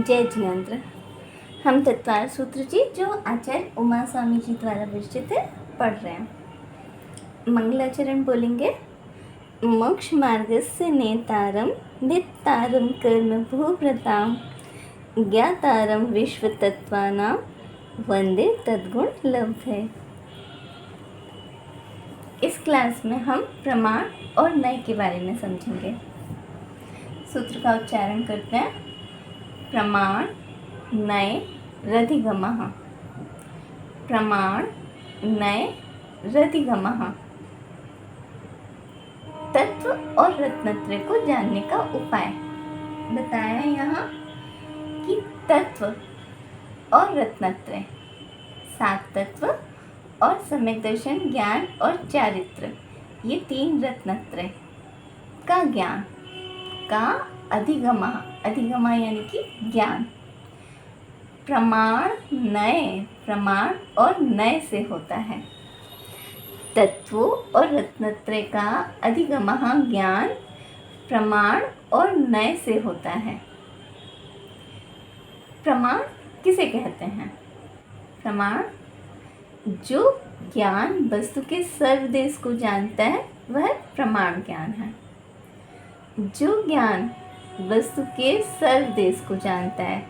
जय जियंत्र। हम तत्वार सूत्र जी जो आचार्य उमा स्वामी जी द्वारा विरचित है पढ़ रहे हैं। मंगलाचरण बोलेंगे। मोक्ष मार्गस्य नेतारम नित्तारम कर्म भूव्रताम ज्ञातारम विश्व तत्वानां वंदे तद्गुण लब्धे। इस क्लास में हम प्रमाण और नय के बारे में समझेंगे। सूत्र का उच्चारण करते हैं। प्रमाण नय रधिगमः। प्रमाण नय रधिगमः। तत्व और रत्नत्रय को जानने का उपाय बताया यहाँ कि तत्व और रत्नत्रय, सात तत्व और सम्यक दर्शन, ज्ञान और चारित्र, ये तीन रत्नत्रय का ज्ञान का अधिगमा, अधिगमा यानी कि ज्ञान प्रमाण नय, प्रमाण और नय से होता है। तत्वों और रत्नत्रय का अधिगमा ज्ञान प्रमाण और नय से होता है। प्रमाण किसे कहते हैं? प्रमाण जो ज्ञान वस्तु के सर्वदेश को जानता है वह प्रमाण ज्ञान है। जो ज्ञान वस्तु के सर्वदेश को जानता है,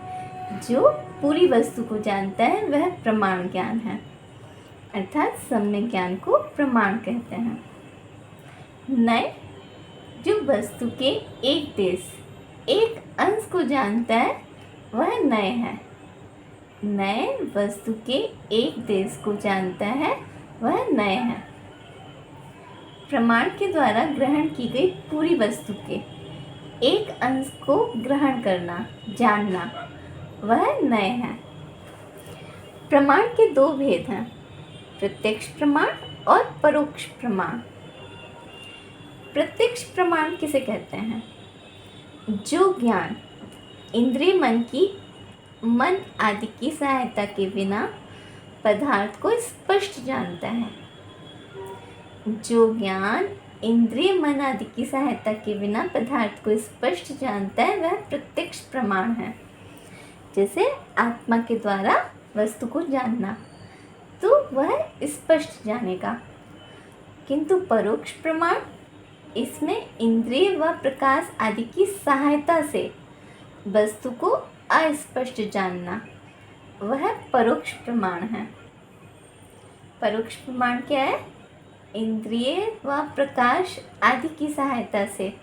जो पूरी वस्तु को जानता है, वह प्रमाण ज्ञान है, अर्थात सम्यक ज्ञान को प्रमाण कहते हैं। नय जो वस्तु के एक देश, एक अंश को जानता है, वह नय है। नय वस्तु के एक देश को जानता है, वह नय है। प्रमाण के द्वारा ग्रहण की गई पूरी वस्तु के एक अंश को ग्रहण करना, जानना, वह नय है। प्रमाण के दो भेद हैं, प्रत्यक्ष प्रमाण और परोक्ष प्रमाण। प्रत्यक्ष प्रमाण किसे कहते हैं? जो ज्ञान इंद्रिय मन आदि की सहायता के बिना पदार्थ को स्पष्ट जानता है। जो ज्ञान इंद्रिय मन आदि की सहायता के बिना पदार्थ को स्पष्ट जानता है, वह प्रत्यक्ष प्रमाण है। जैसे आत्मा के द्वारा वस्तु को जानना, तो वह स्पष्ट जानेगा। किंतु परोक्ष प्रमाण, इसमें इंद्रिय व प्रकाश आदि की सहायता से वस्तु को अस्पष्ट जानना, वह परोक्ष प्रमाण है। परोक्ष प्रमाण क्या है? इंद्रिय व प्रकाश आदि की सहायता से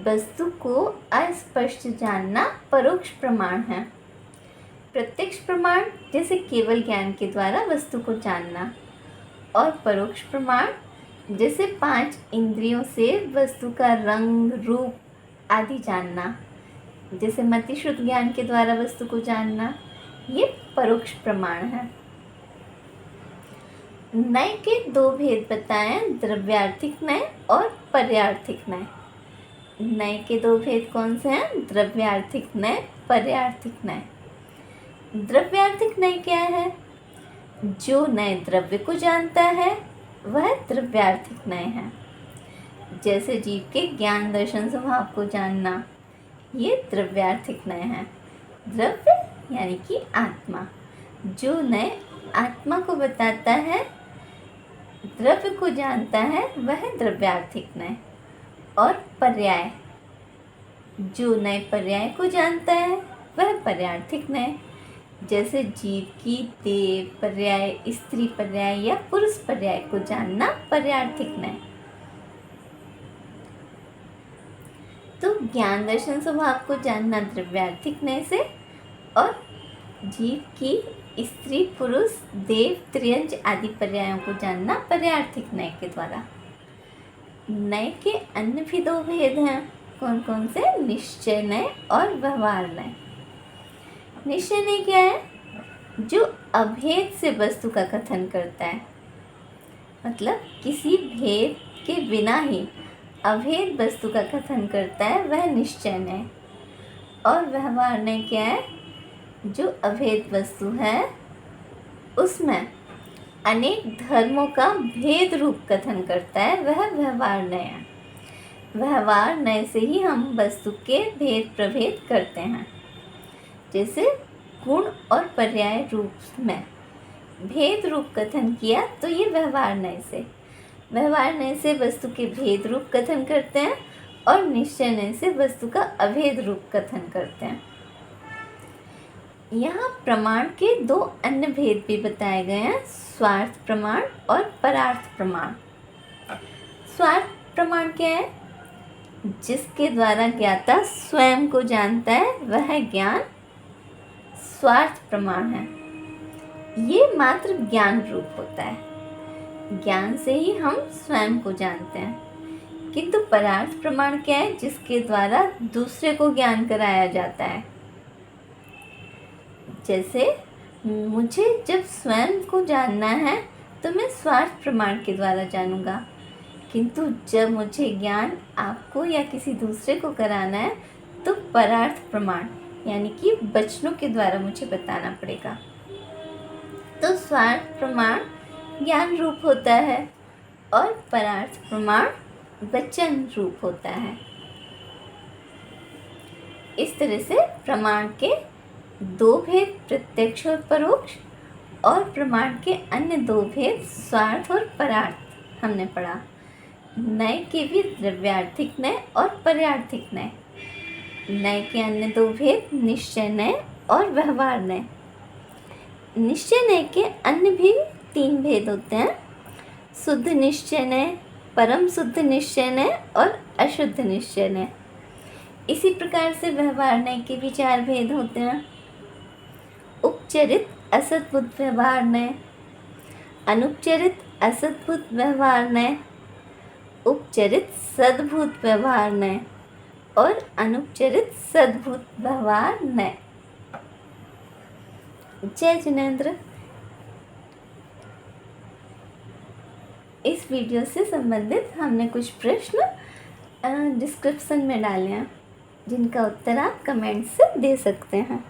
वस्तु को अस्पष्ट जानना परोक्ष प्रमाण है। प्रत्यक्ष प्रमाण जैसे केवल ज्ञान के द्वारा वस्तु को जानना, और परोक्ष प्रमाण जैसे पांच इंद्रियों से वस्तु का रंग, रूप आदि जानना, जैसे मति शुद्ध ज्ञान के द्वारा वस्तु को जानना, ये परोक्ष प्रमाण है। नय के दो भेद बताएं, द्रव्यार्थिक नय और पर्यार्थिक नय। नय के दो भेद कौन से हैं? द्रव्यार्थिक नय, पर्यार्थिक नय। द्रव्यार्थिक नय क्या है? जो नय द्रव्य को जानता है, वह द्रव्यार्थिक नय है। जैसे जीव के ज्ञान दर्शन स्वभाव को जानना, ये द्रव्यार्थिक नय है। द्रव्य यानी कि आत्मा, जो नय आत्मा को बताता है, द्रव्य को जानता है, वह द्रव्यार्थिक नय। और पर्याय, जो नय पर्याय को जानता है, वह पर्यार्थिक नय। जैसे जीव की देव पर्याय, स्त्री पर्याय या पुरुष पर्याय को जानना पर्यार्थिक नय। तो ज्ञान दर्शन स्वभाव को जानना द्रव्यार्थिक नय से, और जीव की स्त्री, पुरुष, देव, त्रियंज आदि पर्यायों को जानना पर्यार्थिक नय के द्वारा। नय के अन्य भी दो भेद हैं। कौन कौन से? निश्चय नय और व्यवहार नय। निश्चय नय क्या है? जो अभेद से वस्तु का कथन करता है, मतलब किसी भेद के बिना ही अभेद वस्तु का कथन करता है, वह निश्चय नय। और व्यवहार नय क्या है? जो अभेद वस्तु है, उसमें अनेक धर्मों का भेद रूप कथन करता है, वह व्यवहार नय है। व्यवहार नय से ही हम वस्तु के भेद प्रभेद करते हैं। जैसे गुण और पर्याय रूप में भेद रूप कथन किया तो ये व्यवहार नय से वस्तु के भेद रूप कथन करते हैं और निश्चय नय से वस्तु का अभेद रूप कथन करते हैं। यहाँ प्रमाण के दो अन्य भेद भी बताए गए हैं, स्वार्थ प्रमाण और परार्थ प्रमाण। स्वार्थ प्रमाण क्या है? जिसके द्वारा ज्ञाता स्वयं को जानता है वह ज्ञान स्वार्थ प्रमाण है। ये मात्र ज्ञान रूप होता है, ज्ञान से ही हम स्वयं को जानते हैं। किंतु परार्थ प्रमाण क्या है? जिसके द्वारा दूसरे को ज्ञान कराया जाता है। जैसे मुझे जब स्वयं को जानना है तो मैं स्वार्थ प्रमाण के द्वारा जानूंगा, किंतु जब मुझे ज्ञान आपको या किसी दूसरे को कराना है तो परार्थ प्रमाण यानी कि वचनों के द्वारा मुझे बताना पड़ेगा। तो स्वार्थ प्रमाण ज्ञान रूप होता है और परार्थ प्रमाण वचन रूप होता है। इस तरह से प्रमाण के दो भेद प्रत्यक्ष और परोक्ष और प्रमाण के अन्य दो भेद स्वार्थ और परार्थ हमने पढ़ा। नय के भी द्रव्यार्थिक नय और पर्यार्थिक नय। नय के अन्य दो भेद निश्चय नय और व्यवहार नय। निश्चय नय के अन्य भी तीन भेद होते हैं, शुद्ध निश्चय नय, परम शुद्ध निश्चय नय और अशुद्ध निश्चय नय। इसी प्रकार से व्यवहार नय के भी चार भेद होते हैं, उपचरित असद्भुत व्यवहार नय, अनुपचरित असद्भुत व्यवहार नय, उपचरित सद्भुत व्यवहार नय और अनुपचरित सद्भुत व्यवहार नय। जय जिनेंद्र। इस वीडियो से संबंधित हमने कुछ प्रश्न डिस्क्रिप्शन में डाले हैं जिनका उत्तर आप कमेंट से दे सकते हैं।